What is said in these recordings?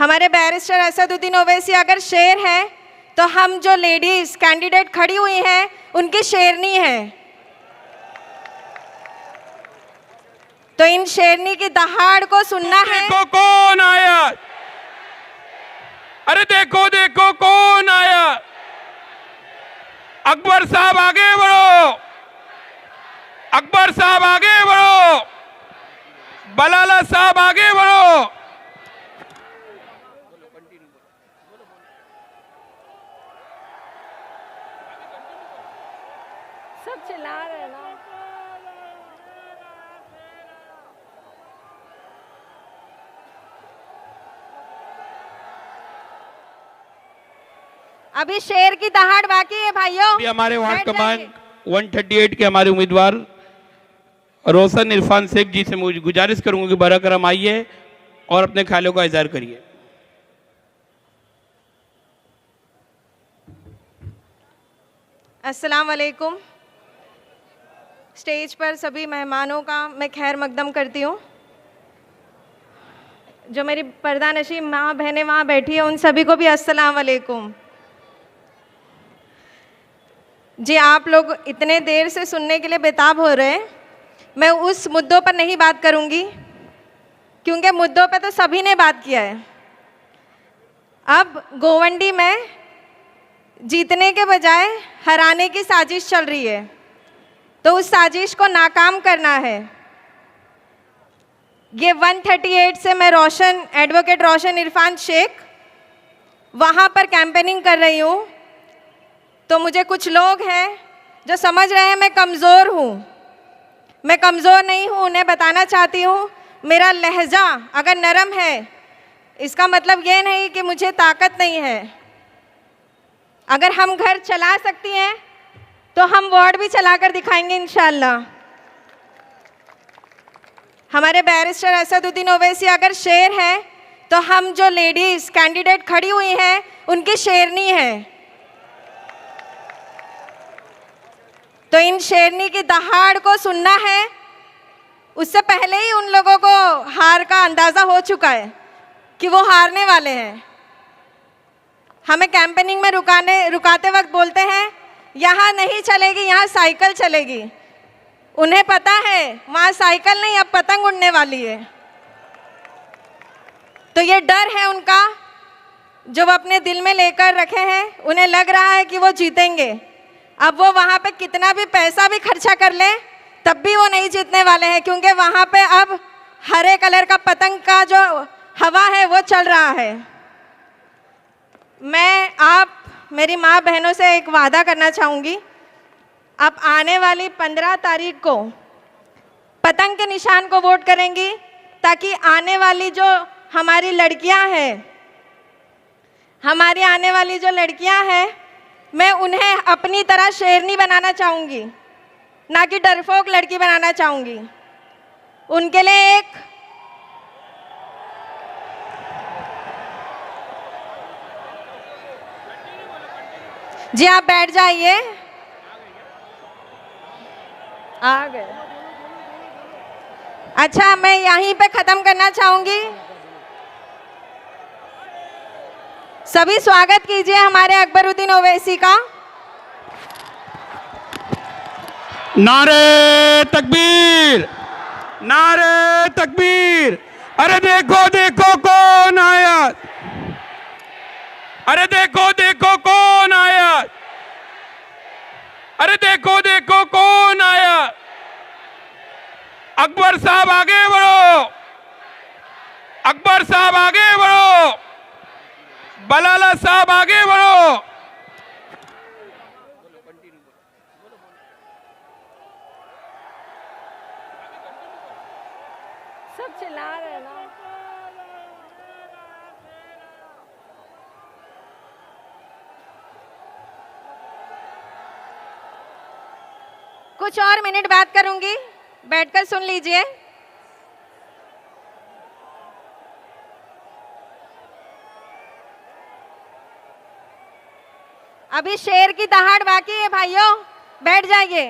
हमारे बैरिस्टर असदुद्दीन ओवैसी अगर शेर है तो हम जो लेडीज कैंडिडेट खड़ी हुई हैं उनकी शेरनी है। तो इन शेरनी की दहाड़ को सुनना है। देखो कौन आया, अरे देखो देखो कौन आया। अकबर साहब आगे बढ़ो, अकबर साहब आगे बढ़ो, बलाला साहब आगे बढ़ो। सब चिल्ला रहे हैं ना। अभी शेर की दहाड़ बाकी है भाइयों। अभी हमारे वार्ड क्रमांक 138 के हमारे उम्मीदवार रोशन इरफान शेख जी से मुझे गुजारिश करूंगा कि बराकरम आइए और अपने ख्यालों का इजहार करिए। अस्सलाम वालेकुम। स्टेज पर सभी मेहमानों का मैं खैर मकदम करती हूँ। जो मेरी पर्दानशी माँ बहनें वहाँ बैठी है उन सभी को भी अस्सलाम वालेकुम। जी, आप लोग इतने देर से सुनने के लिए बेताब हो रहे हैं। मैं उस मुद्दों पर नहीं बात करूँगी क्योंकि मुद्दों पर तो सभी ने बात किया है। अब गोवंडी में जीतने के बजाय हराने की साजिश चल रही है, तो उस साजिश को नाकाम करना है। ये 138 से मैं एडवोकेट रोशन इरफान शेख वहाँ पर कैंपेनिंग कर रही हूँ। तो मुझे कुछ लोग हैं जो समझ रहे हैं मैं कमज़ोर हूँ। मैं कमज़ोर नहीं हूँ, उन्हें बताना चाहती हूँ मेरा लहजा अगर नरम है इसका मतलब ये नहीं कि मुझे ताकत नहीं है। अगर हम घर चला सकती हैं तो हम वार्ड भी चला कर दिखाएंगे इंशाल्लाह। हमारे बैरिस्टर असदुद्दीन ओवैसी अगर शेर है तो हम जो लेडीज कैंडिडेट खड़ी हुई हैं उनकी शेरनी है। तो इन शेरनी की दहाड़ को सुनना है। उससे पहले ही उन लोगों को हार का अंदाज़ा हो चुका है कि वो हारने वाले हैं। हमें कैंपेनिंग में रुकाते वक्त बोलते हैं यहाँ नहीं चलेगी, यहाँ साइकिल चलेगी। उन्हें पता है वहाँ साइकिल नहीं अब पतंग उड़ने वाली है। तो ये डर है उनका जो वो अपने दिल में लेकर रखे हैं। उन्हें लग रहा है कि वो जीतेंगे। अब वो वहाँ पे कितना भी पैसा भी खर्चा कर लें तब भी वो नहीं जीतने वाले हैं, क्योंकि वहाँ पे अब हरे कलर का पतंग का जो हवा है वो चल रहा है। मैं मेरी माँ बहनों से एक वादा करना चाहूँगी। आप आने वाली 15 तारीख को पतंग के निशान को वोट करेंगी ताकि आने वाली जो हमारी लड़कियाँ हैं, हमारी आने वाली जो लड़कियाँ हैं, मैं उन्हें अपनी तरह शेरनी बनाना चाहूँगी, ना कि डरपोक लड़की बनाना चाहूँगी। उनके लिए एक जी आप बैठ जाइए। आ गए। अच्छा, मैं यहीं पे ख़त्म करना चाहूँगी। सभी स्वागत कीजिए हमारे अकबरुद्दीन ओवैसी का। नारे तकबीर, नारे तकबीर। अरे देखो देखो कौन आया, अरे देखो देखो कौन आया, अरे देखो देखो कौन आया। अकबर साहब आगे बढ़ो, अकबर साहब आगे बढ़ो, बलाला साहब आगे बढ़ो। सब चिल्ला रहे हैं ना। कुछ और मिनट बात करूंगी, बैठकर सुन लीजिए। अभी शेर की दहाड़ बाकी है भाइयों, बैठ जाइए।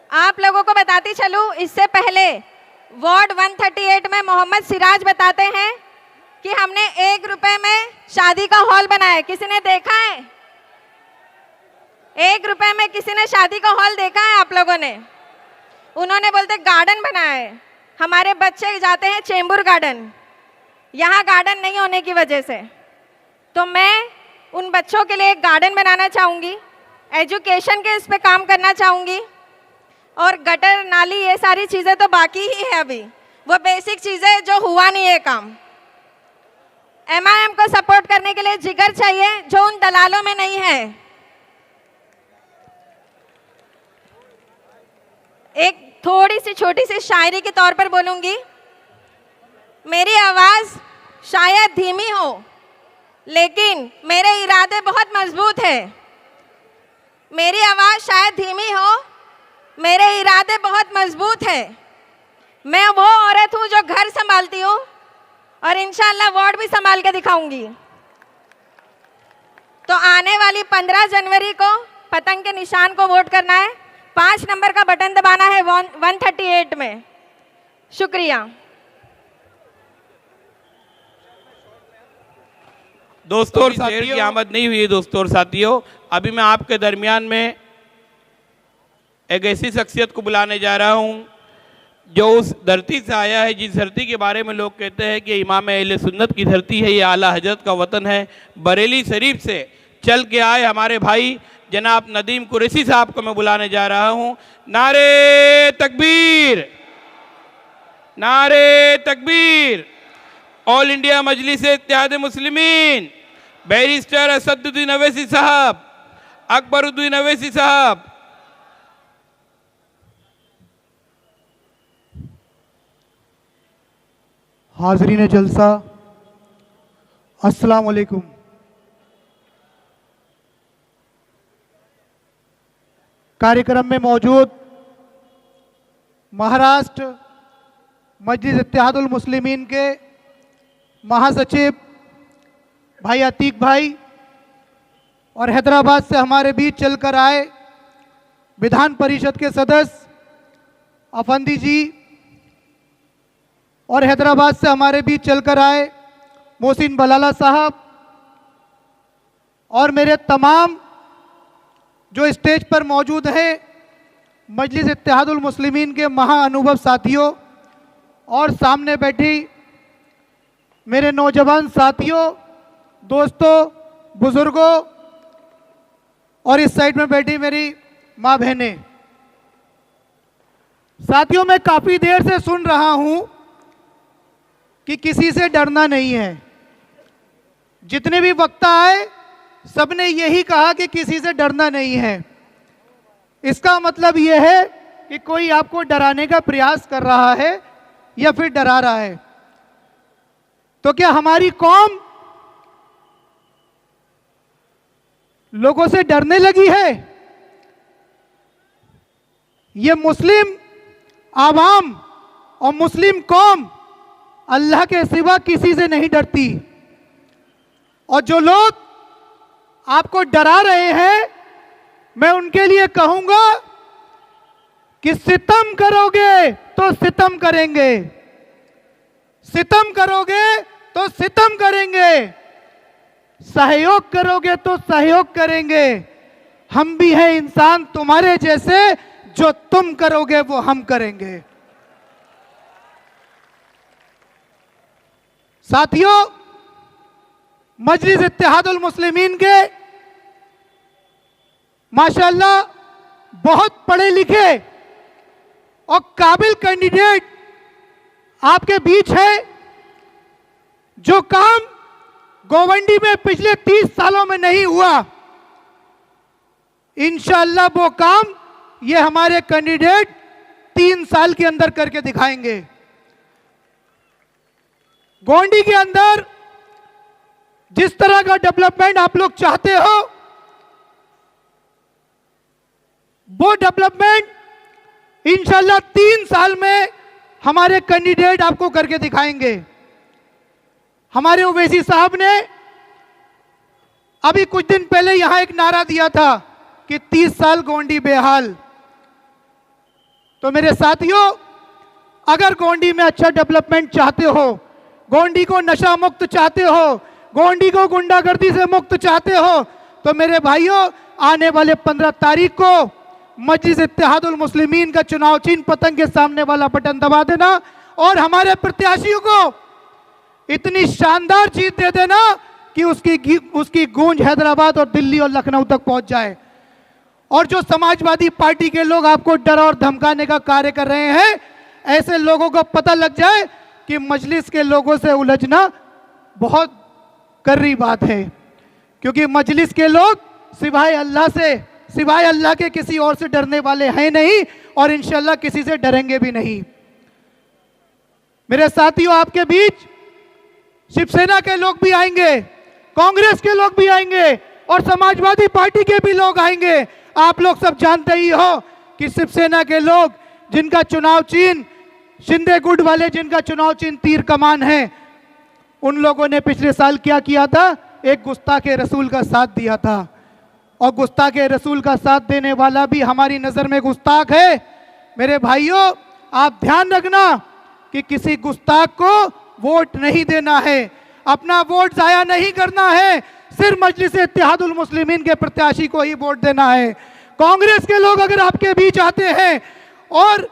आप लोगों को बताती चलूं, इससे पहले वार्ड 138 में मोहम्मद सिराज बताते हैं कि हमने 1 रुपए में शादी का हॉल बनाया है। किसी ने देखा है? 1 रुपए में किसी ने शादी का हॉल देखा है आप लोगों ने? उन्होंने बोलते गार्डन बनाया है। हमारे बच्चे जाते हैं चेंबूर गार्डन, यहाँ गार्डन नहीं होने की वजह से। तो मैं उन बच्चों के लिए एक गार्डन बनाना चाहूँगी, एजुकेशन के इस पे काम करना चाहूँगी, और गटर नाली ये सारी चीज़ें तो बाकी ही है अभी, वो बेसिक चीज़ें जो हुआ नहीं है काम। MIM को सपोर्ट करने के लिए जिगर चाहिए जो उन दलालों में नहीं है। एक थोड़ी सी छोटी सी शायरी के तौर पर बोलूँगी। मेरी आवाज़ शायद धीमी हो, लेकिन मेरे इरादे बहुत मजबूत है। मेरी आवाज़ शायद धीमी हो, मेरे इरादे बहुत मजबूत है। मैं वो औरत हूँ जो घर संभालती हूँ और इंशाल्लाह वार्ड भी संभाल के दिखाऊंगी। तो आने वाली 15 जनवरी को पतंग के निशान को वोट करना है, 5 नंबर का बटन दबाना है 138 में। शुक्रिया। दोस्तों और साथियों, की आमद नहीं हुई है। दोस्तों और साथियों, अभी मैं आपके दरमियान में एक ऐसी शख्सियत को बुलाने जा रहा हूं जो उस धरती से आया है जिस धरती के बारे में लोग कहते हैं कि इमाम अहले सुन्नत की धरती है, ये आला हजरत का वतन है। बरेली शरीफ से चल के आए हमारे भाई जनाब नदीम कुरैशी साहब को मैं बुलाने जा रहा हूं। नारे तकबीर, नारे तकबीर। ऑल इंडिया मजलिस इत्तेहाद मुस्लिमीन बैरिस्टर असदुद्दीन अवैसी साहब, अकबरुद्दीन अवैसी साहब। हाज़रीन जलसा, अस्सलाम वालेकुम। कार्यक्रम में मौजूद महाराष्ट्र मजलिस इत्तेहादुल मुस्लिमीन के महासचिव भाई अतीक भाई और हैदराबाद से हमारे बीच चलकर आए विधान परिषद के सदस्य अफंदी जी और हैदराबाद से हमारे बीच चलकर आए मोहसिन बलाला साहब और मेरे तमाम जो स्टेज पर मौजूद हैं मजलिस इत्तेहादुल मुस्लिमीन के महाअनुभव साथियों और सामने बैठी मेरे नौजवान साथियों, दोस्तों, बुजुर्गों और इस साइड में बैठी मेरी माँ बहनें। साथियों, मैं काफ़ी देर से सुन रहा हूँ कि किसी से डरना नहीं है। जितने भी वक्ता आए सबने यही कहा कि किसी से डरना नहीं है। इसका मतलब यह है कि कोई आपको डराने का प्रयास कर रहा है या फिर डरा रहा है। तो क्या हमारी कौम लोगों से डरने लगी है? ये मुस्लिम आवाम और मुस्लिम कौम अल्लाह के सिवा किसी से नहीं डरती। और जो लोग आपको डरा रहे हैं, मैं उनके लिए कहूंगा कि सितम करोगे तो सितम करेंगे, सितम करोगे तो सितम करेंगे, सहयोग करोगे तो सहयोग करेंगे। हम भी हैं इंसान तुम्हारे जैसे, जो तुम करोगे वो हम करेंगे। साथियों, मजलिस इत्तेहादुल मुस्लिमीन के माशाअल्लाह बहुत पढ़े लिखे और काबिल कैंडिडेट आपके बीच है। जो काम गोवंडी में पिछले 30 सालों में नहीं हुआ, इंशाअल्लाह वो काम ये हमारे कैंडिडेट 3 साल के अंदर करके दिखाएंगे। गोवंडी के अंदर जिस तरह का डेवलपमेंट आप लोग चाहते हो, वो डेवलपमेंट इंशाअल्लाह 3 साल में हमारे कैंडिडेट आपको करके दिखाएंगे। हमारे ओवैसी साहब ने अभी कुछ दिन पहले यहां एक नारा दिया था कि 30 साल गोवंडी बेहाल। तो मेरे साथियों, अगर गोंडी में अच्छा डेवलपमेंट चाहते हो, गोंडी को नशा मुक्त चाहते हो, गोंडी को गुंडागर्दी से मुक्त चाहते हो, तो मेरे भाइयों आने वाले 15 तारीख को मजलिस इत्तेहादुल मुस्लिमीन का चुनाव चिन्ह पतंग के सामने वाला बटन दबा देना और हमारे प्रत्याशियों को इतनी शानदार जीत दे देना कि उसकी गूंज हैदराबाद और दिल्ली और लखनऊ तक पहुंच जाए। और जो समाजवादी पार्टी के लोग आपको डर और धमकाने का कार्य कर रहे हैं, ऐसे लोगों को पता लग जाए कि मजलिस के लोगों से उलझना बहुत कर्री बात है, क्योंकि मजलिस के लोग सिवाय अल्लाह के किसी और से डरने वाले हैं नहीं और इंशाल्लाह किसी से डरेंगे भी नहीं। मेरे साथियों, आपके बीच शिवसेना के लोग भी आएंगे, कांग्रेस के लोग भी आएंगे और समाजवादी पार्टी के भी लोग आएंगे। आप लोग सब जानते ही हो कि शिवसेना के लोग जिनका चुनाव चिन्ह शिंदे गुट वाले, जिनका चुनाव चिन्ह तीर कमान है, उन लोगों ने पिछले साल क्या किया था? एक गुस्ताखे रसूल का साथ दिया था और गुस्ताखे रसूल का साथ देने वाला भी हमारी नजर में गुस्ताख है। मेरे भाइयों, आप ध्यान रखना कि किसी गुस्ताख को वोट नहीं देना है, अपना वोट जाया नहीं करना है, सिर्फ मजलिस इत्तेहादुल मुस्लिमीन के प्रत्याशी को ही वोट देना है। कांग्रेस के लोग अगर आपके बीच आते हैं और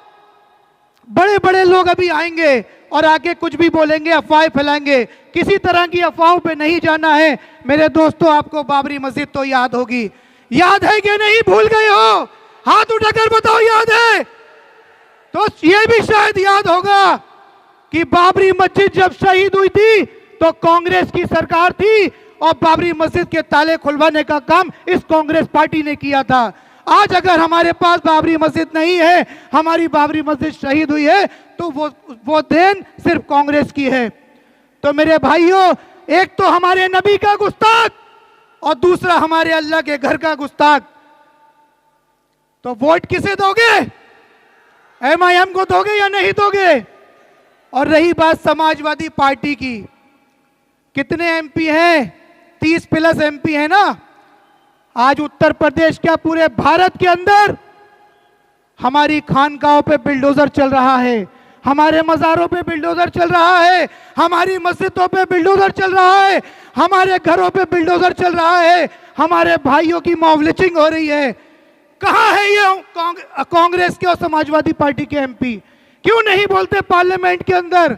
बड़े बड़े लोग अभी आएंगे और आके कुछ भी बोलेंगे, अफवाहें फैलाएंगे, किसी तरह की अफवाहों पे नहीं जाना है। मेरे दोस्तों, आपको बाबरी मस्जिद तो याद होगी, याद है कि नहीं? भूल गए हो? हाथ उठाकर बताओ, याद है? तो ये भी शायद याद होगा कि बाबरी मस्जिद जब शहीद हुई थी तो कांग्रेस की सरकार थी और बाबरी मस्जिद के ताले खुलवाने का काम इस कांग्रेस पार्टी ने किया था। आज अगर हमारे पास बाबरी मस्जिद नहीं है, हमारी बाबरी मस्जिद शहीद हुई है, तो वो देन सिर्फ कांग्रेस की है। तो मेरे भाइयों, एक तो हमारे नबी का गुस्ताख और दूसरा हमारे अल्लाह के घर का गुस्ताख। तो वोट किसे दोगे? एमआईएम को दोगे या नहीं दोगे? और रही बात समाजवादी पार्टी की, कितने एमपी हैं? 30 प्लस एमपी है ना। आज उत्तर प्रदेश क्या पूरे भारत के अंदर हमारी खानकाहों पे बिल्डोजर चल रहा है, हमारे मज़ारों पे बिल्डोजर चल रहा है, हमारी मस्जिदों पे बिल्डोजर चल रहा है, हमारे घरों पे बिल्डोजर चल रहा है, हमारे भाइयों की मॉब लिंचिंग हो रही है। कहाँ है ये कांग्रेस के और समाजवादी पार्टी के एमपी? क्यों नहीं बोलते पार्लियामेंट के अंदर?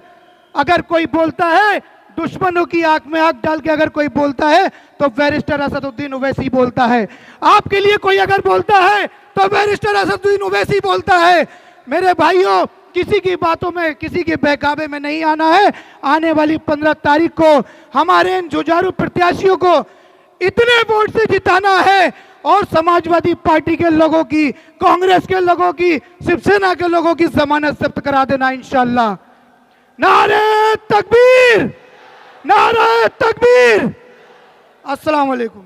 अगर कोई बोलता है, दुश्मनों की आंख में आंख डाल के अगर कोई बोलता है तो बैरिस्टर असदुद्दीन ओवैसी बोलता है। आपके लिए कोई अगर बोलता है तो बैरिस्टर असदुद्दीन ओवैसी बोलता है। मेरे भाइयों, किसी की बातों में, किसी के बहकावे में नहीं आना है। आने वाली 15 तारीख को हमारे इन जुझारू प्रत्याशियों को इतने वोट से जिताना है और समाजवादी पार्टी के लोगों की, कांग्रेस के लोगों की, शिवसेना के लोगों की जमानत जब्त करा देना इंशाअल्लाह। नारे तकबीर, नारे तकबीर। अस्सलाम वालेकुम।